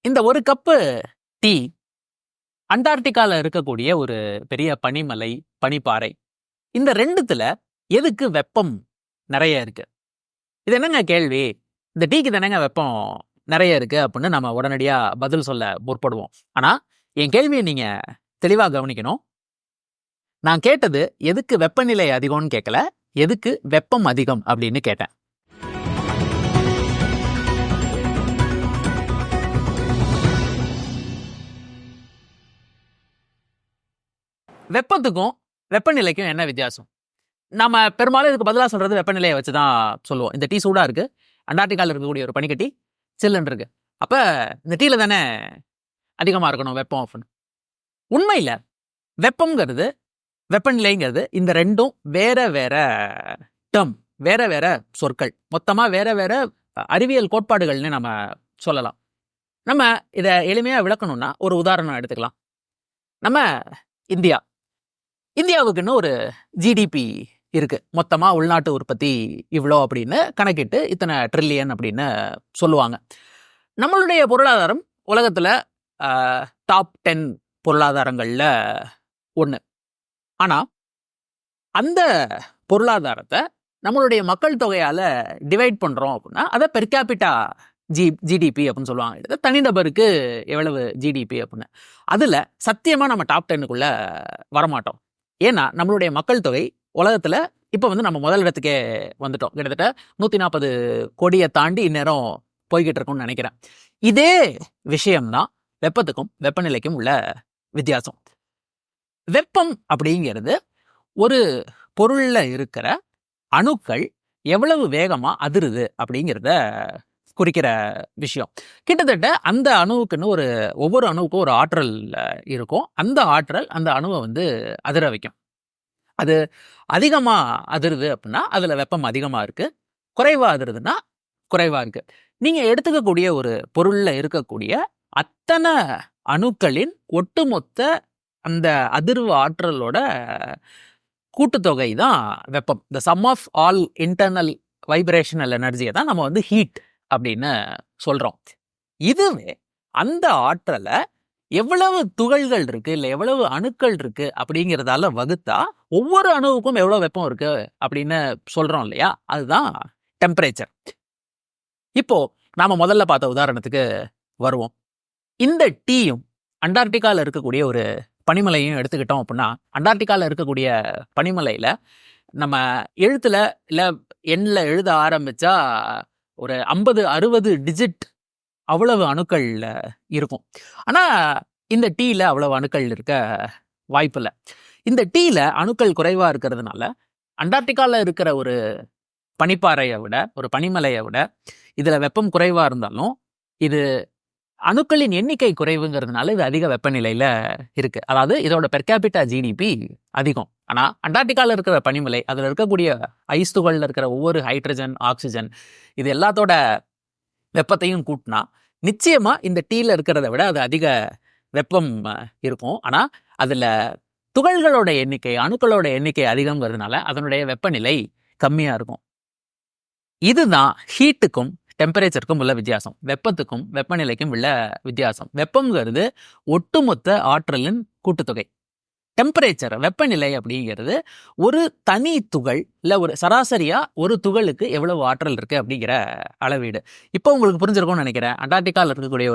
இந்த ஒரு cup tea அண்டார்டிகால இருக்கக்கூடிய ஒரு பெரிய பனிமலை, பனிப்பாறை. இந்த 2த்துல எதுக்கு வெப்பம் நெறைய இருக்கு? இது என்னங்க கேள்வி? இந்த டீக்கு தானேங்க வெப்பம் நெறைய இருக்கு அப்படின்னு நம்ம உடனடியா பதில் சொல்ல முற்படுவோம். ஆனா, என் கேள்விய நீங்க தெளிவா கவனிக்கணும். நான் கேட்டது எதுக்கு வெப்பநிலை அதிகம்னு கேட்கல. எதுக்கு வெப்பம் அதிகம் அப்படின்னு கேட்டேன். வெப்பத்துக்கும் வெப்பநிலைக்கும் என்ன வித்தியாசம்? நம்ம பெரும்பாலும் இதுக்கு பதிலா சொல்றது வெப்பநிலையை வச்சு தான் சொல்லுவோம். இந்த டீ சூடா இருக்கு. அண்டார்டிகால இருக்கக்கூடிய ஒரு பனிக்கட்டி சில்லுன்னு இருக்கு. அப்ப இந்த டீல தானே அதிகமா இருக்கணும் வெப்பம் அப்படின்னு. உண்மையில வெப்பம்ங்கிறது, வெப்பநிலைங்கிறது இந்த 2ம் வேற வேற டெர்ம், வேற வேற சொற்கள். மொத்தமா வேற வேற அறிவியல் கோட்பாடுகள்னு நம்ம சொல்லலாம். நம்ம இத எளிமையா விளக்கணும்னா ஒரு உதாரணம் எடுத்துக்கலாம். நம்ம இந்தியாவுக்குன்னு ஒரு ஜிடிபி இருக்கு. மொத்தமா உள்நாட்டு உற்பத்தி இவ்வளோ அப்படின்னு கணக்கிட்டு இத்தனை ட்ரில்லியன் அப்படின்னு சொல்லுவாங்க. நம்மளுடைய பொருளாதாரம் உலகத்துல டாப் 10 பொருளாதாரங்கள்ல ஒன்று. ஆனா அந்த பொருளாதாரத்தை நம்மளுடைய மக்கள் தொகையால டிவைட் பண்றோம் அப்படின்னா அதை பெர் கேபிட்டா ஜிடிபி அப்படின்னு சொல்லுவாங்க. இது தனிநபருக்கு எவ்வளவு ஜிடிபி அப்படின்னு. அதுல சத்தியமா நம்ம டாப் 10க்குள்ள வரமாட்டோம். ஏன்னா நம்மளுடைய மக்கள் தொகை உலகத்துல இப்ப நம்ம முதல் இடத்துக்கே வந்துட்டோம். கிட்டத்தட்ட 140 கோடியை தாண்டி இந்நேரம் போய்கிட்டு இருக்கும்னு நினைக்கிறேன். இதே விஷயம்தான் வெப்பத்துக்கும் வெப்பநிலைக்கும் உள்ள வித்தியாசம். வெப்பம் அப்படிங்கிறது ஒரு பொருள்ல இருக்கிற அணுக்கள் எவ்வளவு வேகமா அதிருது அப்படிங்கிறத குறிக்கிற விஷயம். கிட்டத்தட்ட அந்த அணுவுக்குன்னு ஒவ்வொரு அணுவுக்கும் ஒரு ஆற்றல் இருக்கும். அந்த ஆற்றல் அந்த அணுவை அதிர வைக்கும். அது அதிகமா அதிருது அப்படின்னா அதுல வெப்பம் அதிகமா இருக்கு. குறைவா அதிருதுன்னா குறைவா இருக்கு. நீங்க எடுத்துக்கக்கூடிய ஒரு பொருள்ல இருக்கக்கூடிய அத்தனை அணுக்களின் ஒட்டுமொத்த அந்த அதிர்வு ஆற்றலோட கூட்டுத்தொகை தான் வெப்பம். The sum of all internal vibrational எனர்ஜியை தான் நம்ம ஹீட் அப்படின்னு சொல்றோம். இதுவே அந்த ஆற்றலை எவ்வளவு துகள்கள் இருக்கு, இல்லை எவ்வளவு அணுக்கள் இருக்கு அப்படிங்கிறதால வகுத்தா ஒவ்வொரு அணுவுக்கும் எவ்வளவு வெப்பம் இருக்கு அப்படின்னு சொல்றோம் இல்லையா? அதுதான் டெம்பரேச்சர். இப்போ நாம முதல்ல பார்த்த உதாரணத்துக்கு வருவோம். இந்த டீயும் அண்டார்டிகால இருக்கக்கூடிய ஒரு பனிமலையும் எடுத்துக்கிட்டோம் அப்படின்னா, அண்டார்டிகால இருக்கக்கூடிய பனிமலையில நம்ம எழுத்துல இல்ல எண்ணில் எழுத ஆரம்பிச்சா ஒரு 50-60 டிஜிட் அவ்வளவு அணுக்கள் இருக்கும். ஆனா இந்த டீல அவ்வளவு அணுக்கள் இருக்க வாய்ப்பில்லை. இந்த டீல அணுக்கள் குறைவா இருக்கிறதுனால அண்டார்டிகால இருக்கிற ஒரு பனிப்பாறையை விட, ஒரு பனிமலையை விட இதுல வெப்பம் குறைவா இருந்தாலும் இது அணுக்களின் எண்ணிக்கை குறைவுங்கிறதுனால இது அதிக வெப்பநிலையில இருக்கு. அதாவது இதோட பெர் கேபிட்டா ஜிடிபி அதிகம். ஆனா அண்டார்டிகால இருக்கிற பனிமலை, அதுல இருக்கக்கூடிய ஐஸ் துகள்ல இருக்கிற ஒவ்வொரு ஹைட்ரஜன், ஆக்சிஜன் இது எல்லாத்தோட வெப்பத்தையும் கூட்டினா நிச்சயமா இந்த டீல இருக்கிறத விட அது அதிக வெப்பம் இருக்கும். ஆனா அதுல துகள்களோட எண்ணிக்கை, அணுக்களோட எண்ணிக்கை அதிகம்ங்கிறதுனால அதனுடைய வெப்பநிலை கம்மியா இருக்கும். இதுதான் ஹீட்டுக்கும் டெம்பரேச்சருக்கும் உள்ள வித்தியாசம். வெப்பத்துக்கும் வெப்பநிலைக்கும் உள்ள வித்தியாசம். வெப்பம்ங்கிறது ஒட்டுமொத்த ஆற்றலின் கூட்டுத்தொகை. டெம்பரேச்சர், வெப்பநிலை அப்படிங்கிறது ஒரு தனி துகள், இல்லை ஒரு சராசரியா ஒரு துகளுக்கு எவ்வளவு ஆற்றல் இருக்கு அப்படிங்கிற அளவீடு. இப்போ உங்களுக்கு புரிஞ்சிருக்கும்னு நினைக்கிறேன். அண்டார்டிகால இருக்கக்கூடிய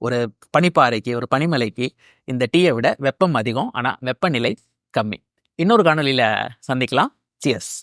ஒரு பனிப்பாறைக்கு, ஒரு பனிமலைக்கு இந்த டீயை விட வெப்பம் அதிகம், ஆனா வெப்பநிலை கம்மி. இன்னொரு காணொலியில சந்திக்கலாம். சியர்ஸ்.